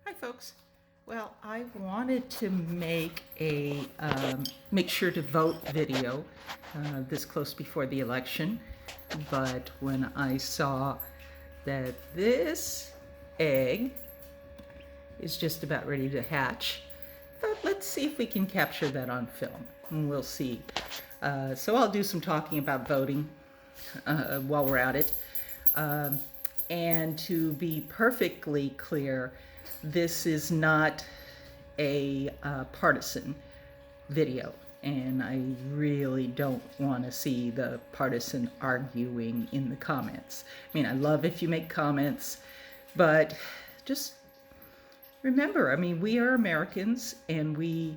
Hi, folks. Well, I wanted to make a make sure to vote video this close before the election, but when I saw that this egg is just about ready to hatch, I thought let's see if we can capture that on film, and we'll see. So I'll do some talking about voting while we're at it. And to be perfectly clear, this is not a partisan video, and I really don't want to see the partisan arguing in the comments. I mean, I love if you make comments, but just remember, I mean, we are Americans and we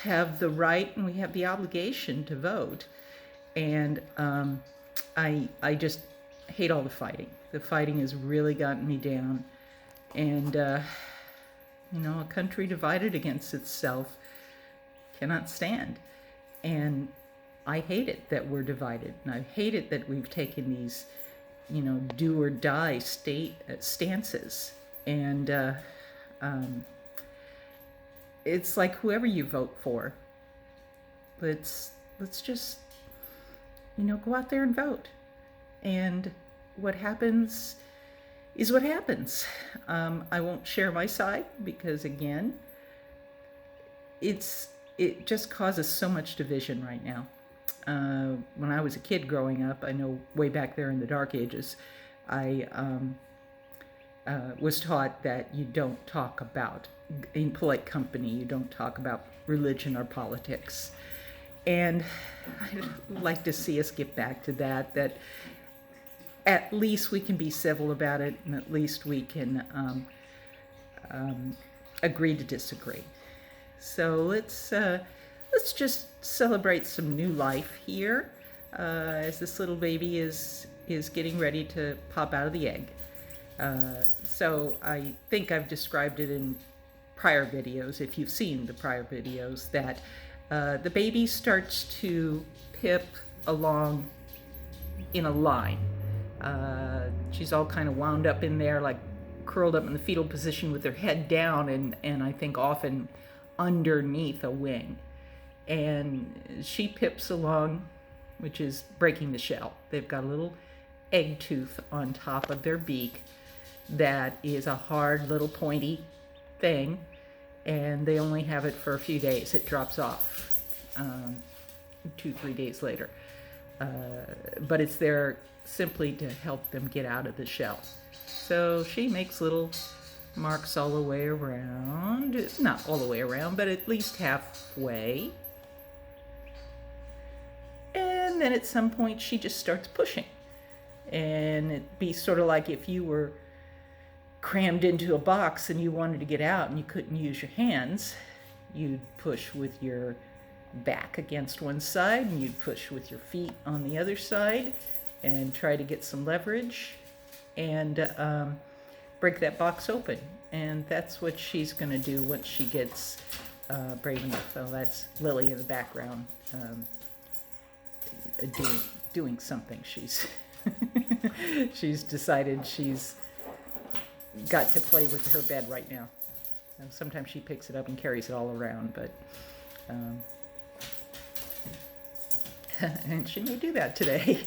have the right and we have the obligation to vote. And I just hate all the fighting. The fighting has really gotten me down. And, a country divided against itself cannot stand. And I hate it that we're divided. And I hate it that we've taken these, do or die stances. And it's like whoever you vote for, let's just, go out there and vote. And what happens is what happens. I won't share my side because, again, it just causes so much division right now. When I was a kid growing up, I know way back there in the dark ages, I was taught that you don't talk about, in polite company, you don't talk about religion or politics. And I'd like to see us get back to that at least we can be civil about it, and at least we can agree to disagree. So let's just celebrate some new life here as this little baby is getting ready to pop out of the egg. So I think I've described it in prior videos, if you've seen the prior videos, that the baby starts to pip along in a line. She's all kind of wound up in there, like curled up in the fetal position with her head down, and I think often underneath a wing. And she pips along, which is breaking the shell. They've got a little egg tooth on top of their beak that is a hard little pointy thing, and they only have it for a few days. It drops off 2-3 days later. But it's there simply to help them get out of the shell. So she makes little marks all the way around. Not all the way around, but at least halfway. And then at some point she just starts pushing. And it'd be sort of like if you were crammed into a box and you wanted to get out and you couldn't use your hands, you'd push with your back against one side and you'd push with your feet on the other side and try to get some leverage and break that box open. And that's what she's going to do once she gets brave enough. So that's Lily in the background doing something. She's she's decided she's got to play with her bed right now. And sometimes she picks it up and carries it all around, but and she may do that today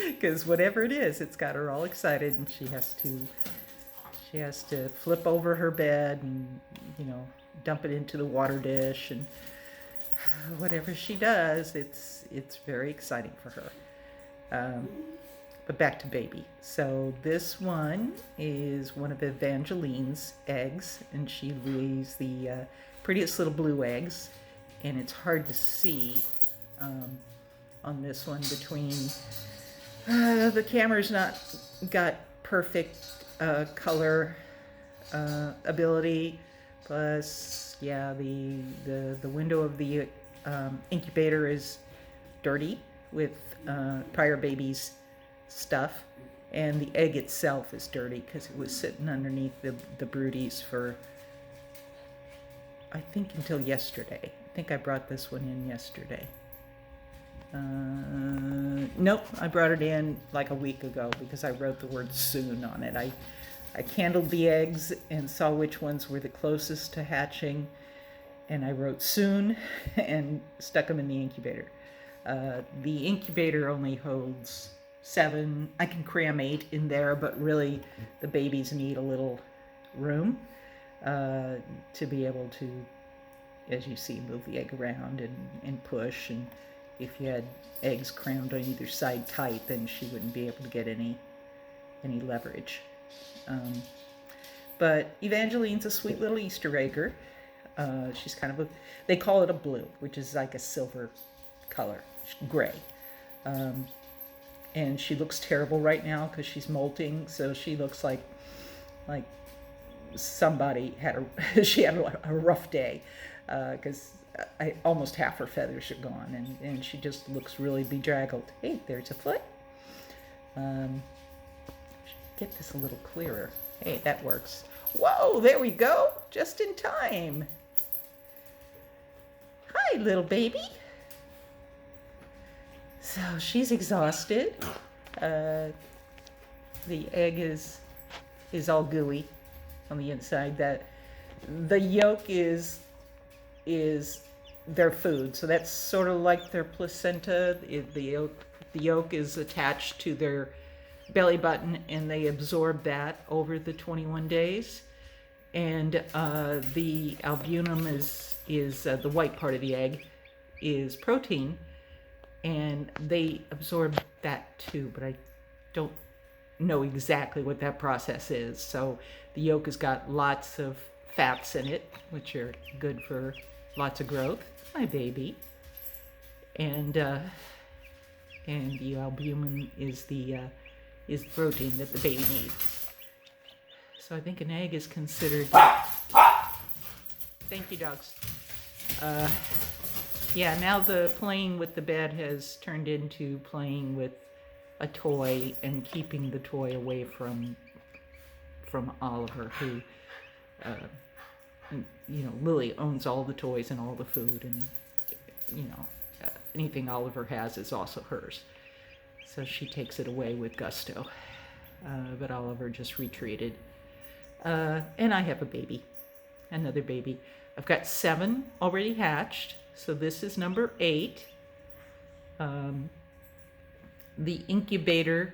because whatever it is, it's got her all excited, and she has to flip over her bed and dump it into the water dish, and whatever she does, it's very exciting for her. But back to baby. So this one is one of Evangeline's eggs, and she lays the prettiest little blue eggs, and it's hard to see on this one between the camera's not got perfect color ability, plus the window of the incubator is dirty with prior baby's stuff, and the egg itself is dirty because it was sitting underneath the broodies for I think until yesterday. I think I brought this one in yesterday. Nope, I brought it in like a week ago because I wrote the word soon on it. I candled the eggs and saw which ones were the closest to hatching, and I wrote soon and stuck them in the incubator. The incubator only holds 7. I can cram 8 in there, but really the babies need a little room to be able to, as you see, move the egg around and push. And if you had eggs crammed on either side tight, then she wouldn't be able to get any leverage. But Evangeline's a sweet little Easter egger. She's kind of they call it a blue, which is like a silver color, gray. And she looks terrible right now because she's molting, so she looks like somebody had she had a rough day, because almost half her feathers are gone, and she just looks really bedraggled. Hey, there's a foot. Get this a little clearer. Hey, that works. Whoa, there we go, just in time. Hi, little baby. So she's exhausted. The egg is all gooey on the inside. That the yolk is their food. So that's sort of like their placenta. The yolk is attached to their belly button, and they absorb that over the 21 days. And the albumin is the white part of the egg, is protein, and they absorb that too, but I don't know exactly what that process is. So the yolk has got lots of fats in it, which are good for lots of growth. My baby. And the albumin is the protein that the baby needs. So I think an egg is considered. Thank you, dogs. Yeah, now the playing with the bed has turned into playing with a toy and keeping the toy away from Oliver, who, Lily owns all the toys and all the food, and, anything Oliver has is also hers. So she takes it away with gusto. But Oliver just retreated. And I have a baby, another baby. I've got 7 already hatched. So this is number 8. The incubator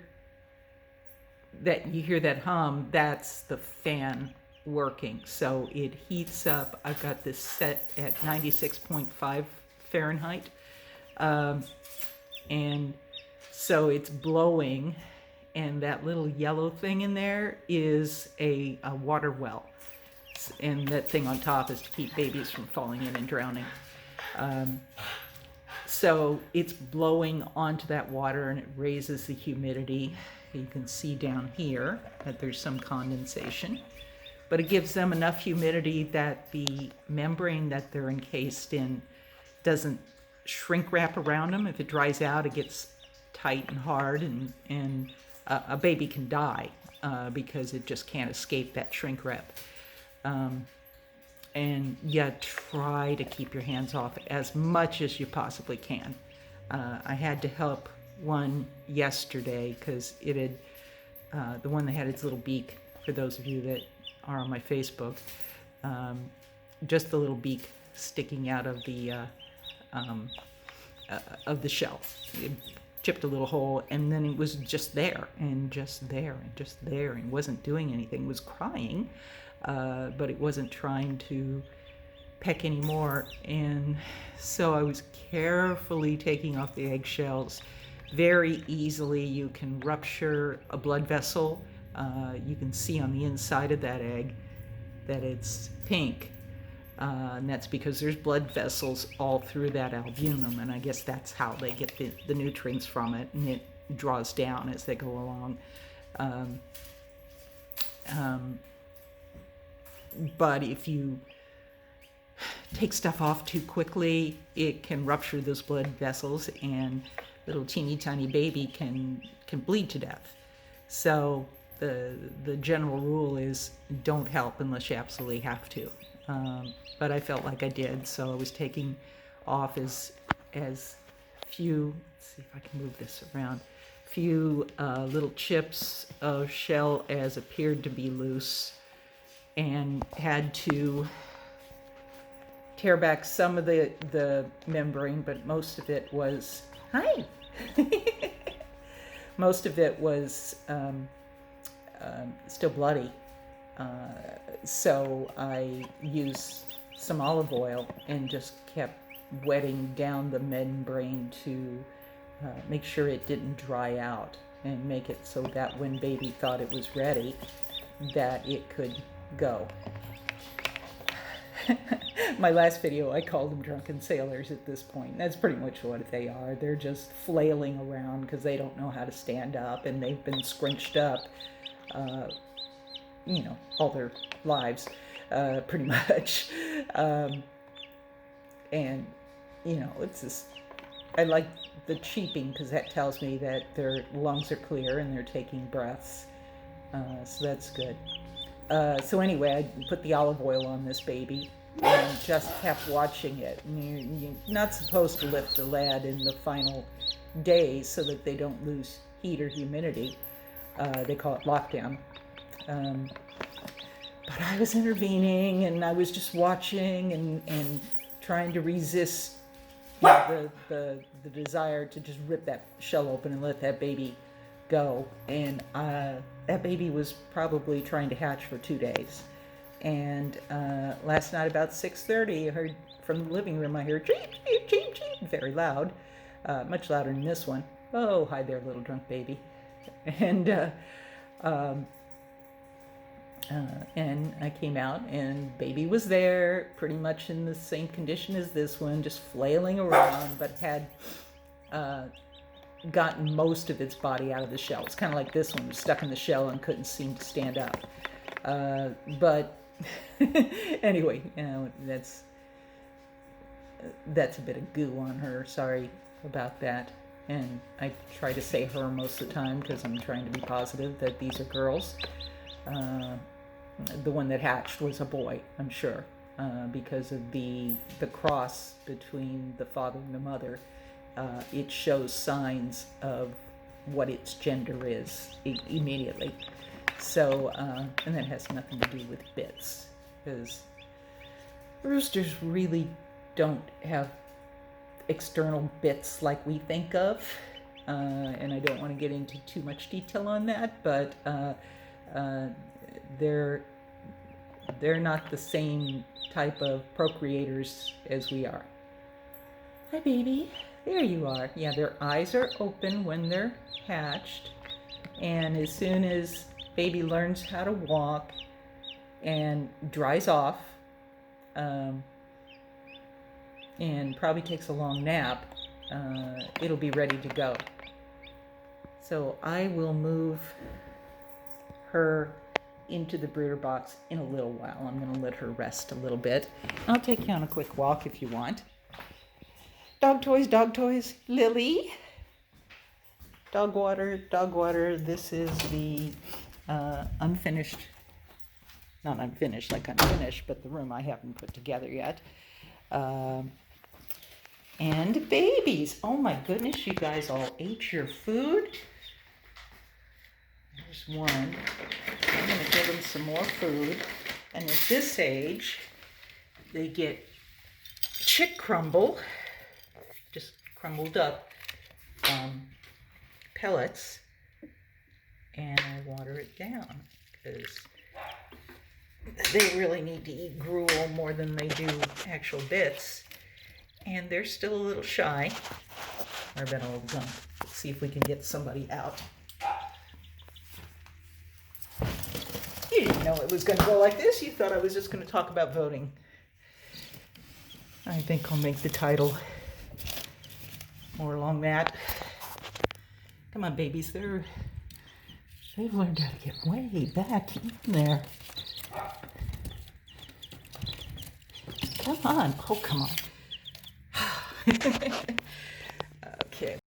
that you hear that hum, that's the fan working. So it heats up. I've got this set at 96.5 Fahrenheit. And so it's blowing, and that little yellow thing in there is a water well. And that thing on top is to keep babies from falling in and drowning. So it's blowing onto that water, and it raises the humidity. You can see down here that there's some condensation, but it gives them enough humidity that the membrane that they're encased in doesn't shrink wrap around them. If it dries out, it gets tight and hard, and a baby can die because it just can't escape that shrink wrap. And you try to keep your hands off as much as you possibly can. I had to help one yesterday because it had, the one that had its little beak, for those of you that are on my Facebook, just the little beak sticking out of the shell. It chipped a little hole, and then it was just there, and just there, and just there, and wasn't doing anything. It was crying. But it wasn't trying to peck anymore. And so I was carefully taking off the eggshells. Very easily you can rupture a blood vessel. You can see on the inside of that egg that it's pink. And that's because there's blood vessels all through that albumin, and I guess that's how they get the nutrients from it, and it draws down as they go along. But if you take stuff off too quickly, it can rupture those blood vessels, and little teeny tiny baby can bleed to death. So the general rule is don't help unless you absolutely have to. But I felt like I did, so I was taking off as few. Let's see if I can move this around. few little chips of shell as appeared to be loose, and had to tear back some of the membrane, but most of it was, hi! Most of it was still bloody. So I used some olive oil and just kept wetting down the membrane to make sure it didn't dry out, and make it so that when baby thought it was ready, that it could go. My last video, I called them drunken sailors at this point. That's pretty much what they are. They're just flailing around because they don't know how to stand up, and they've been scrunched up, you know, all their lives, pretty much. And, you know, it's just, I like the cheeping because that tells me that their lungs are clear and they're taking breaths. So that's good. So anyway, I put the olive oil on this baby and just kept watching it. And you're not supposed to lift the lid in the final days so that they don't lose heat or humidity. They call it lockdown. But I was intervening, and I was just watching and trying to resist the desire to just rip that shell open and let that baby go. And that baby was probably trying to hatch for 2 days. And last night about 6:30, I heard from the living room, I heard cheep, cheep, cheep, cheep, very loud, much louder than this one. Oh, hi there, little drunk baby. And I came out, and baby was there, pretty much in the same condition as this one, just flailing around, but had gotten most of its body out of the shell. It's kind of like this one, was stuck in the shell and couldn't seem to stand up. But anyway, you know, that's a bit of goo on her. Sorry about that. And I try to say her most of the time because I'm trying to be positive that these are girls. The one that hatched was a boy, I'm sure, because of the cross between the father and the mother. It shows signs of what its gender is immediately. So, and that has nothing to do with bits, because roosters really don't have external bits like we think of. And I don't want to get into too much detail on that, but they're not the same type of procreators as we are. Hi, baby. There you are. Yeah, their eyes are open when they're hatched, and as soon as baby learns how to walk and dries off, and probably takes a long nap, it'll be ready to go. So I will move her into the breeder box in a little while. I'm going to let her rest a little bit. I'll take you on a quick walk if you want. Dog toys, Lily. Dog water. This is the unfinished, not unfinished like unfinished, but the room I haven't put together yet. And babies. Oh my goodness, you guys all ate your food. There's one. I'm going to give them some more food. And at this age, they get chick crumble, just crumbled up pellets, and I water it down because they really need to eat gruel more than they do actual bits. And they're still a little shy. I've been all done. Let's see if we can get somebody out. You didn't know it was going to go like this. You thought I was just going to talk about voting. I think I'll make the title more along that. Come on, babies. They've learned how to get way back in there. Come on. Oh, come on. Okay.